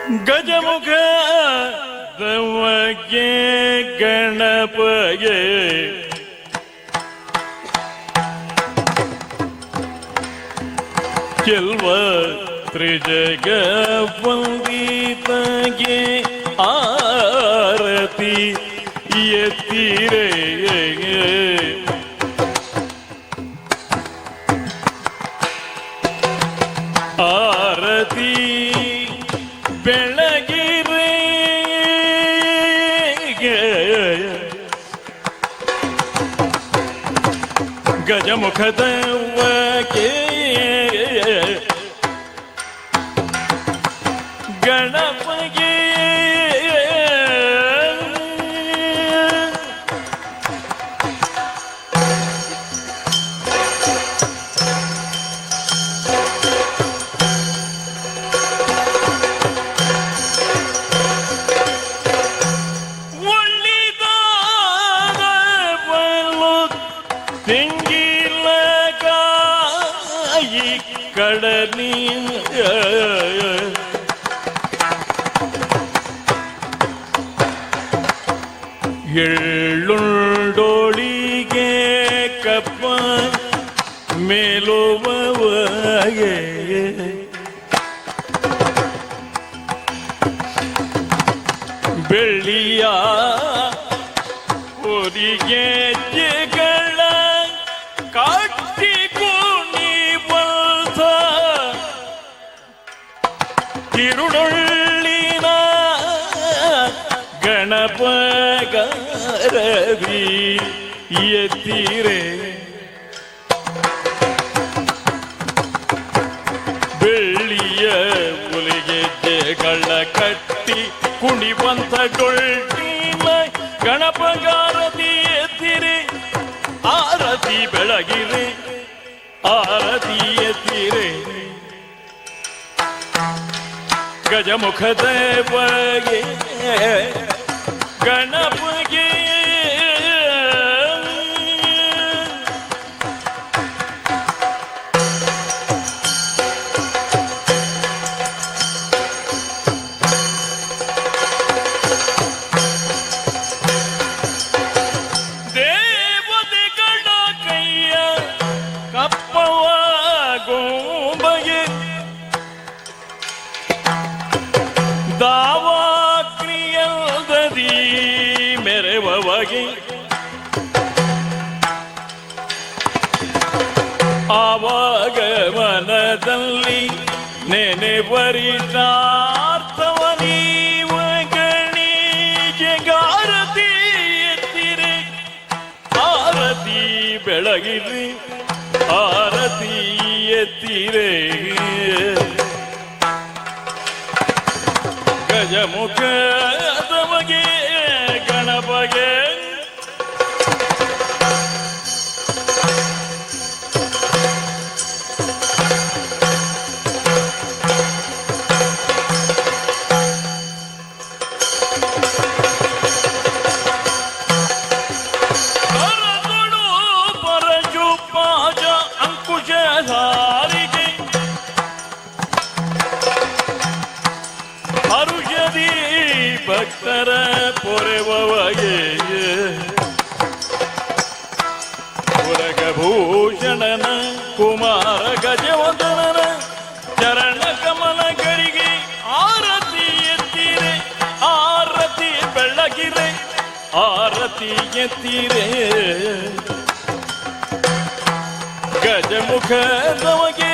ಗಜಮುಖ ದವಗೆ ಗಣಪಗೆ ಚೆಲ್ವ ತ್ರಿಜಗ ವಂದಿತಗೆ ಆರತಿ ಎತ್ತಿರೆ ಆರತಿ ಬೆಳಗಿರೆ ಗಜಮುಖದವಗೆ ಗಣಪಗೆ ಕಡಲಿ ಎಳ್ಳುಂಡೋಳಿಗೆ ಕಪ್ಪ ಮೇಲುವವಗೆ ಬೆಳ್ಳಿಯ ಹೊರಿಗೆ ಗೆಗಳ ಕಾಟಿ ತಿರುಳುಳ್ಳಿನ ಗಣಪಗರವಿ ಎತ್ತಿರೆ ಬೆಳ್ಳಿಯ ಹುಲಿಗೆಜ್ಜೆಗಳ ಕಟ್ಟಿ ಕುಣಿವಂತ ಡೊಳ್ಳಿನ ಗಣಪಗಾರತಿ ಎತ್ತಿರೆ ಆರತಿ ಬೆಳಗಿರೆ ಆರತಿ ಎತ್ತಿರೆ ಗಜಮುಖದೇವಗೆ ಗಣಪಗೆ ದೇವತೆಗಳ ಕೈಯ ಕಪ್ಪವ ಗೋಂಬಗೆ ದಾವಾಕ್ರಿಯಲ್ದದಿ ಮೆರೆವವಾಗಿ ಆವಾಗಮನದಲ್ಲಿ ನೆನೆವರಿತಾರ್ಥವ ನೀವ ಗಣಿಜಗಾರತಿ ಎತ್ತಿರೆ ಆರತಿ ಬೆಳಗಿರಿ ಆರತಿ ಎತ್ತಿರೆ ಗಜಮುಖ ತಮಗೆ ಗಣಪಗೆ ಪರಜು ಪಾಜ ಅಂಕುಶ ಧಾರಿಗೆ ಹರುಷದಿ ಭಕ್ತರ ಪೊರೆವಗೆ ಪುರಗಭೂಷಣನ ಕುಮಾರ ಗಜವದನನ ಚರಣ ಕಮಲಗಳಿಗೆ ಆರತಿ ಎತ್ತಿರೆ ಆರತಿ ಬೆಳಗಿರೆ ಆರತಿ ಎತ್ತಿರೆ ಗಜಮುಖದವಗೆ